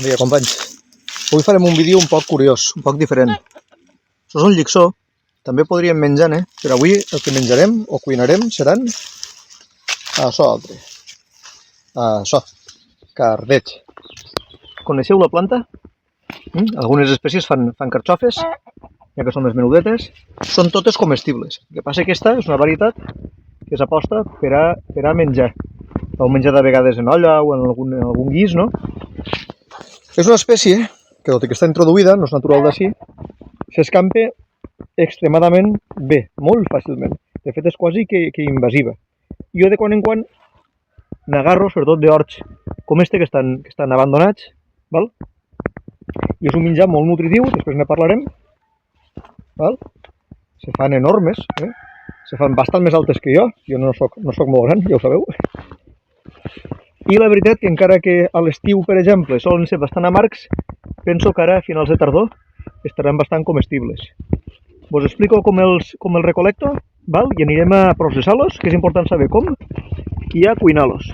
Bon dia, companys. Avui farem un vídeo un poc curiós, un poc diferent. Això és un llicsó, també podríem menjar, però avui el que menjarem o cuinarem seran això altre. Això, cardeig. Coneixeu la planta? Algunes espècies fan carxofes, ja que són més menudetes. Són totes comestibles. El que passa que aquesta és una varietat que s'aposta per a menjar. Heu menjat a vegades en olla o en algun guix, no? És una espècie que, tot i que està introduïda, no és natural d'ací, s'escampa extremadament bé, molt fàcilment. De fet, és quasi que invasiva. Jo de quan en quan n'agarro, sobretot d'horts com este, que estan abandonats, val? I és un menjar molt nutritiu, després ne parlarem. Val? Se fan enormes, se fan bastant més altes que jo no soc molt gran, ja ho sabeu. I la veritat que encara que a l'estiu, per exemple, solen ser bastant amargs, penso que ara, a finals de tardor, estaran bastant comestibles. Vos explico com els recolecto, val? I anirem a processar-los, que és important saber com, i a cuinar-los.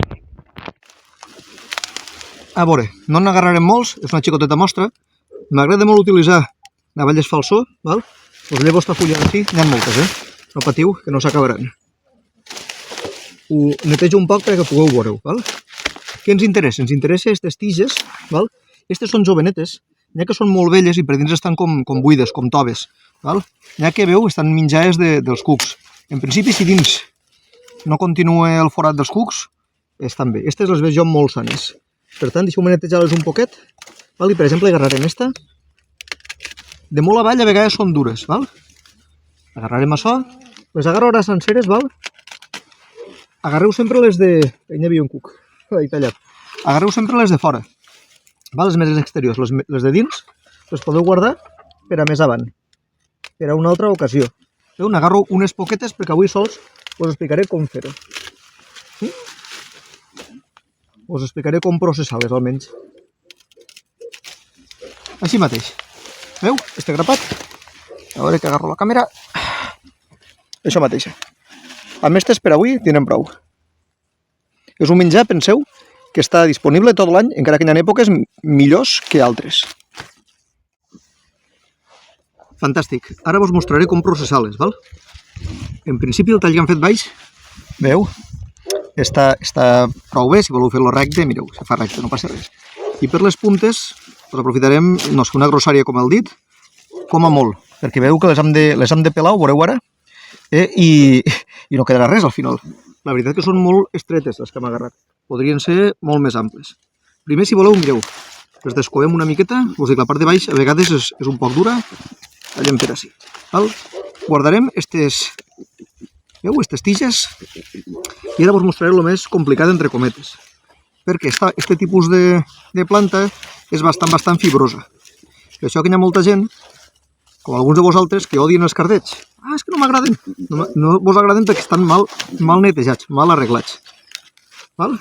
A veure, no n'agarrarem molts, és una xicoteta mostra. M'agrada molt utilitzar navalles falsó, val? Us llevo esta fulla d'ací, n'hi ha moltes, no patiu, que no s'acabaran. Ho netejo un poc perquè pugueu veure-ho, val? Què ens interessa? Ens interessa aquestes tiges, val? Aquestes són jovenetes, n'hi ha que són molt velles i per dins estan com buides, com toves, val? N'hi ha que veu, estan menjades dels cucs. En principi, si dins no continua el forat dels cucs, estan bé. Aquestes les veig jo molt sanes. Per tant, deixeu-me netejar-les un poquet, val? I per exemple, agarrarem esta. De molt avall a vegades són dures, val? Agarrarem això, les agarro ara senceres, val? Agarreu sempre les de... N'hi havia un cuc, tallat. Agarreu sempre les de fora, val? Les més exteriors, les de dins les podeu guardar per a més avant, per a una altra ocasió. N'agarro unes poquetes perquè avui sols us explicaré com fer-ho. Us explicaré com processar-les almenys. Així mateix. Veu? Este grapat. A veure que agarro la càmera. Això mateix. Amb aquestes per avui tenen prou. És un menjar, penseu, que està disponible tot l'any, encara que hi ha èpoques millors que altres. Fantàstic. Ara vos mostraré com processar-les, val? En principi el tall que han fet baix, veu? Està prou bé, si voleu fer-lo recte, mireu, se fa recte, no passa res. I per les puntes, les aprofitarem, no és una grossària com el dit, com a molt, perquè veieu que les hem de pelar, ho veureu ara, i no quedarà res al final. La veritat que són molt estretes les que hem agarrat. Podrien ser molt més amples. Primer, si voleu, mireu, les descoem una miqueta, us dic, la part de baix a vegades és un poc dura, tallem per així. Guardarem aquestes tiges i ara vos mostraré el més complicat entre cometes, perquè aquest tipus de planta és bastant fibrosa. Per això que hi ha molta gent, com alguns de vosaltres, que odien els cardets. És que no m'agraden. No vos agraden perquè estan mal netejats, mal arreglats. Val?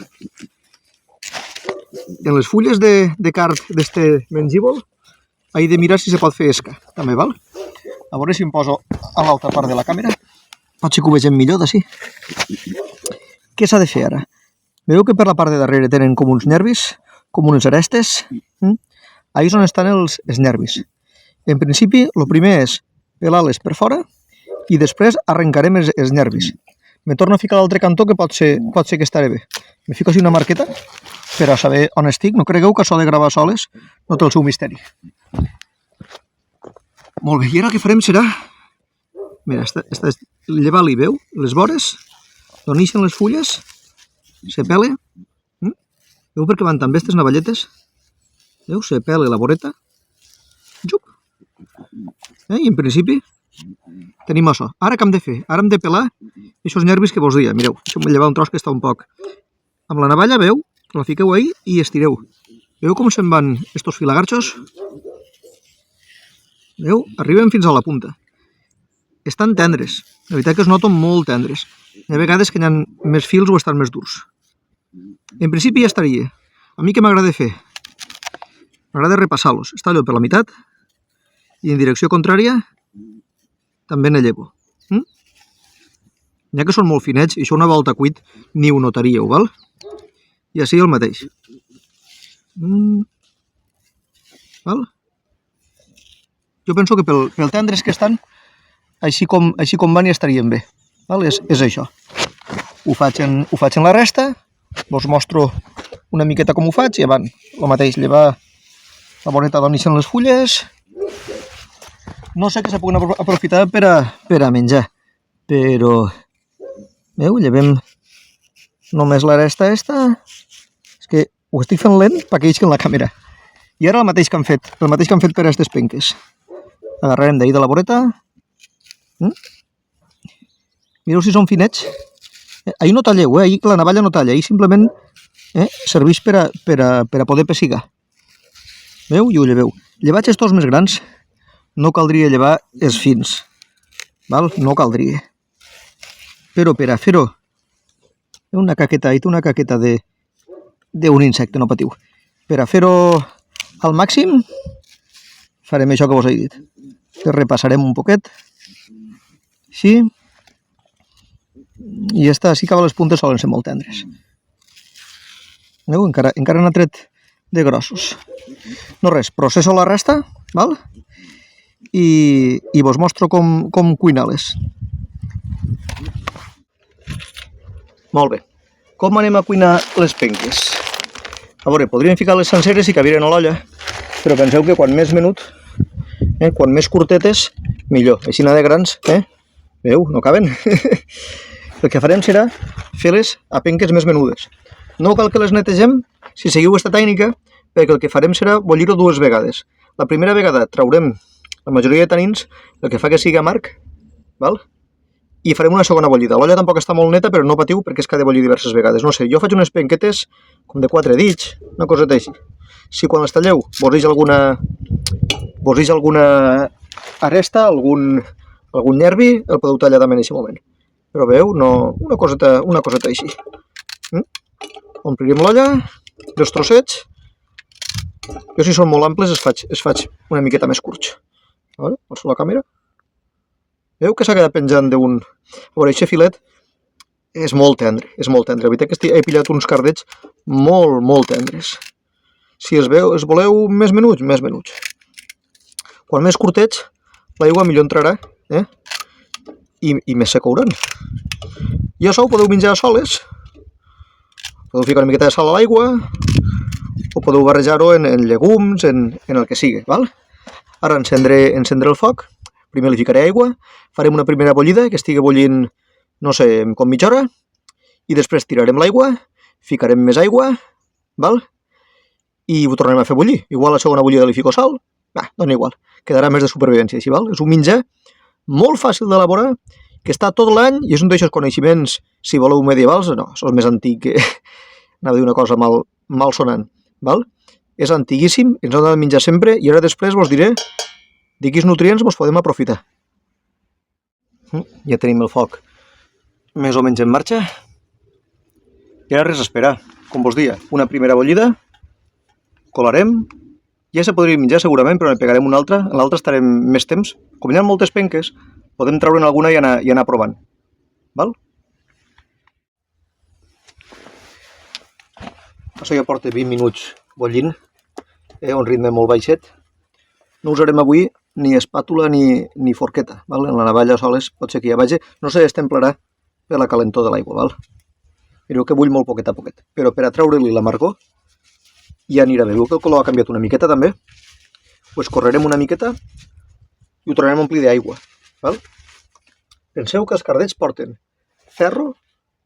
En les fulles de card d'este mengívol he de mirar si se pot fer esca, també, val? A veure si em poso a l'altra part de la càmera. Potser que ho vegem millor d'ací. Què s'ha de fer ara? Veieu que per la part de darrere tenen com uns nervis, com unes arestes? Ahí és on estan els nervis. En principi, el primer és pelar-les per fora i després arrencarem els nervis. Me torno a ficar a l'altre cantó, que pot ser que estaré bé. Me fico així una marqueta per a saber on estic. No cregueu que això de gravar soles no té el seu misteri. Molt bé, i ara el que farem serà... Mira, llevar-li, veu? Les vores, d'on ixen les fulles, se pele. Veu per què van tan bé aquestes navalletes? Veu? Se pele la voreta. Jup! I en principi tenim això. Ara què hem de fer? Ara hem de pelar aquests nervis que vos deia. Mireu, deixeu-me llevar un tros que està un poc. Amb la navalla, veu? La fiqueu ahí i estireu. Veu com se'n van estos filagarxos? Veu? Arriben fins a la punta. Estan tendres. La veritat que es noten molt tendres. Hi ha vegades que hi ha més fils o estan més durs. En principi ja estaria. A mi què m'agrada fer? M'agrada repassar-los. Està allò per la meitat i en direcció contrària també ne llevo. Ja que són molt finets, i això una volta cuit ni ho notaríeu, val? I així el mateix. Val? Jo penso que pel tendres que estan, així com van i estarien bé. Val? És això. Ho faig en la resta, vos mostro una miqueta com ho faig i avant. El mateix, llevar la boneta d'on ixen les fulles. No sé que se puguin aprofitar per a menjar, però veu, llevem només la resta esta. És que ho estic fent lent perquè isquen la càmera. I ara el mateix que han fet per a aquestes penques. Agarrarem d'ahir de la voreta. Mireu si són finets. Ahir no talleu, ahir la navalla no talla, ahir simplement serveix per a poder pessigar. Veu? I ho lleveu. Llevats estos més grans, no caldria llevar els fins. Val? No caldria. Però per a fer-ho, una caqueta d'un insecte, no patiu. Per a fer-ho al màxim, farem això que vos he dit. Que repassarem un poquet. Així. I sí que les puntes solen ser molt tendres. Veu? Encara n'ha tret de grossos. No res, processo la resta, val? I vos mostro com cuinar-les. Molt bé. Com anem a cuinar les penques? A veure, podríem ficar les senceres i que viren a l'olla, però penseu que quan més menut, quan més curtetes, millor. Així de grans, veu, no caben. El que farem serà fer-les a penques més menudes. No cal que les netegem si seguiu aquesta tècnica, perquè el que farem serà bullir-ho 2 vegades. La primera vegada traurem la majoria de tanins, el que fa que sigui amarg, val? I farem una segona bullida. L'olla tampoc està molt neta, però no patiu perquè és que ha de bullir diverses vegades. No sé, jo faig unes penquetes com de 4 dits, una coseta així. Si quan les talleu vos ix alguna aresta, algun nervi, el podeu tallar també en aquest moment. Però veu, no, una coseta així. Omplirem l'olla, 2 trossets. Jo si són molt amples es faig una miqueta més curts. A veure, alço la càmera. Veu que s'ha quedat penjant d'un... A veure, aquest filet és molt tendre, és molt tendre. La veritat que he pillat uns cardets molt tendres. Si es voleu més menuts, més menuts. Quan més curtets, l'aigua millor entrarà, i més se couran. I això ho podeu menjar soles. Podeu ficar una miqueta de sal a l'aigua, o podeu barrejar-ho en llegums, en el que sigui, val? Ara encendre el foc, primer li ficaré aigua, farem una primera bullida, que estigui bullint, no sé, com mitja hora, i després tirarem l'aigua, ficarem més aigua, val? I ho tornarem a fer bullir. Igual a la segona bullida li fico sal, dona igual, quedarà més de supervivència així, val? És un menjar molt fàcil d'elaborar, que està tot l'any, i és un d'aixòs coneixements, si voleu medievals, no, és el més antic, anava a dir una cosa mal sonant, val? És antiguíssim, ens hem de menjar sempre, i ara després vos diré de quins nutrients vos podem aprofitar. Ja tenim el foc més o menys en marxa. I ara res a esperar. Com vos dia, una primera bullida, colarem, ja se podria menjar segurament, però en pegarem una altra, en l'altra estarem més temps. Com hi ha moltes penques, podem treure'n alguna i anar provant. Val? Això ja porta 20 minuts bullint, un ritme molt baixet. No usarem avui ni espàtula ni forqueta, val? En la navalla soles pot ser que ja vagi, no se destemplarà per la calentor de l'aigua, val? Mireu que bull molt poquet a poquet, però per a treure-li l'amargor ja anirà bé. Veu que el color ha canviat una miqueta també? Pues correrem una miqueta i ho tornarem a omplir d'aigua, val? Penseu que els cardets porten ferro,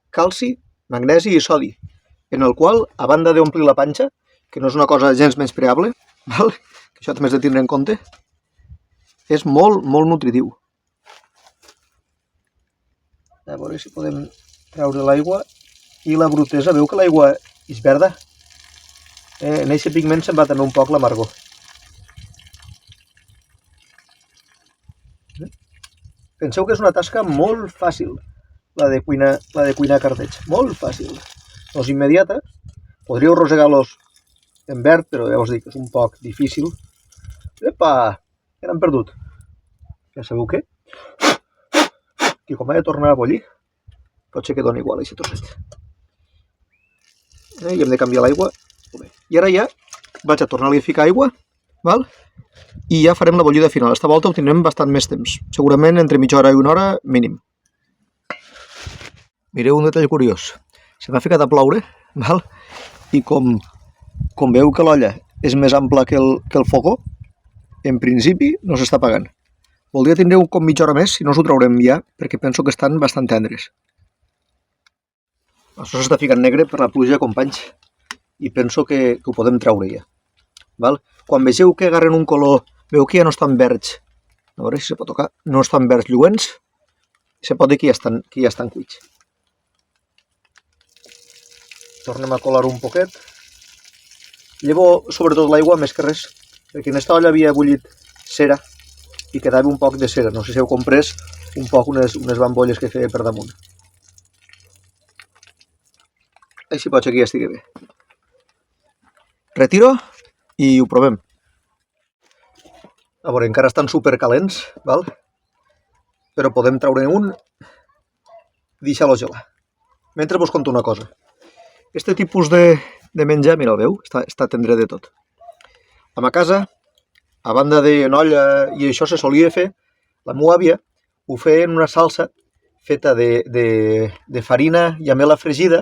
calci, magnesi i sodi, en el qual, a banda d'omplir la panxa, que no és una cosa gens menyspreable, val? Que això també has de tindre en compte, és molt nutritiu. A veure si podem treure l'aigua i la brutesa. Veu que l'aigua és verda? En aquest pigment se'n va també un poc l'amargor. Penseu que és una tasca molt fàcil, la de cuinar cardets. Molt fàcil. No és immediata. Podríeu rosegar-los en verd, però ja us dic que és un poc difícil. Epa! Ja n'hem perdut. Ja sabeu què? Que com ha de tornar a bullir, pot ser que doni igual aquest trosset. I hem de canviar l'aigua. I ara ja vaig a tornar-li a ficar aigua val? I ja farem la bullida final. Esta volta ho tindrem bastant més temps, segurament entre mitja hora i una hora mínim. Mireu un detall curiós. Se m'ha ficat a ploure, val? I com veu que l'olla és més ampla que el fogó, en principi no s'està apagant. Voldria tindreu com mitja hora més, si no us ho traurem ja, perquè penso que estan bastant tendres. Això s'està ficant negre per la pluja, companys, i penso que ho podem treure ja. Val? Quan vegeu que agarren un color, veu que ja no estan verds, a veure si se pot tocar, no estan verds lluents, se pot dir que ja estan cuits. Tornem a colar un poquet. Llevo sobretot l'aigua més que res, perquè en esta olla havia bullit cera i quedava un poc de cera. No sé si heu comprès un poc unes bambolles que feia per damunt. Així pot ser que ja estigui bé. Retiro i ho provem. A veure, encara estan supercalents, val? Però podem treure un i deixar-lo gelar. Mentre vos conto una cosa. Este tipus de menjar, mira, el veu? Està tendre de tot. A ma casa, a banda de olla i això se solia fer, la meva àvia ho feia en una salsa feta de farina i amela fregida,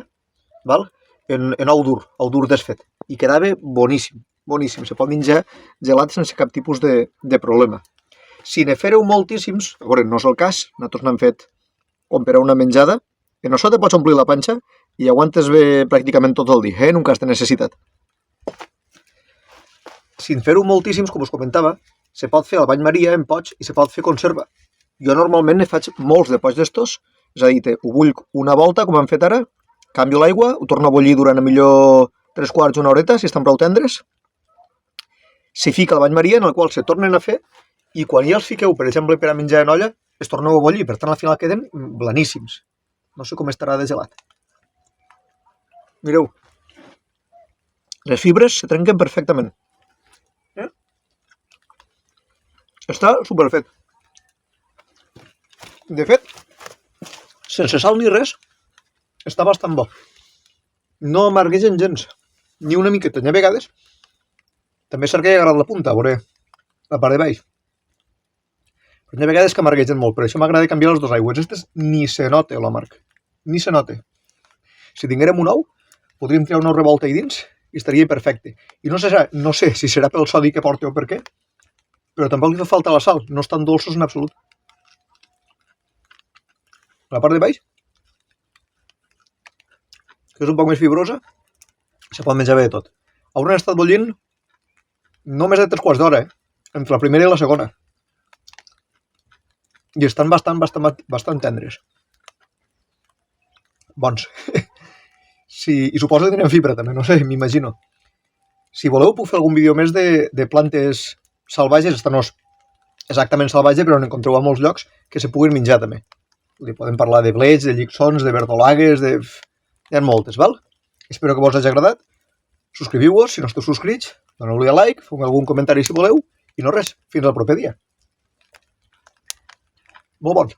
val? En ou dur desfet. I quedava boníssim, boníssim. Se pot menjar gelat sense cap tipus de problema. Si ne fareu moltíssims, a veure, no és el cas, nosaltres n'hem fet com per a una menjada, en això te pots omplir la panxa i aguantes bé pràcticament tot el dia, en un cas de necessitat. Si en fer-ho moltíssims, com us comentava, se pot fer al bany Maria en pots i se pot fer conserva. Jo normalment ne faig molts de pots d'estos, és a dir, ho bull una volta, com hem fet ara, canvio l'aigua, ho torno a bullir durant a millor 3/4, una horeta, si estan prou tendres, s'hi fica al bany Maria, en el qual se tornen a fer, i quan ja els fiqueu, per exemple, per a menjar en olla, es torneu a bullir, per tant al final queden blaníssims. No sé com estarà de gelat. Mireu, les fibres se trenquen perfectament. Està superfet. De fet, sense sal ni res, està bastant bo. No amarguegen gens, ni una miqueta. N'hi ha vegades, també és cert que he agarrat la punta, a veure, la part de baix. Però n'hi ha vegades que amarguegen molt, per això m'agrada canviar les dues aigües. Aquestes ni se nota l'amarg, ni se nota. Si tinguérem un ou, podríem tirar una revolta ahí dins i estaria perfecte. I no sé si serà pel sodi que porta o per què, però tampoc li fa falta la sal, no estan dolços en absolut. La part de baix, que és un poc més fibrosa, se pot menjar bé de tot. Hauran estat bullint no més de 3/4 d'hora, entre la primera i la segona. I estan bastant tendres. Bons. I suposo que tenen fibra també, no sé, m'imagino. Si voleu puc fer algun vídeo més de plantes salvatges, esta no és exactament salvatge, però n'encontreu a molts llocs que se puguin menjar també. Podem parlar de blets, de lliçons, de verdolagues, hi ha moltes, val? Espero que vos hagi agradat. Subscriviu-vos si no esteu subscrits, doneu-li a like, feu algun comentari si voleu, i no res, fins al proper dia. Molt bons.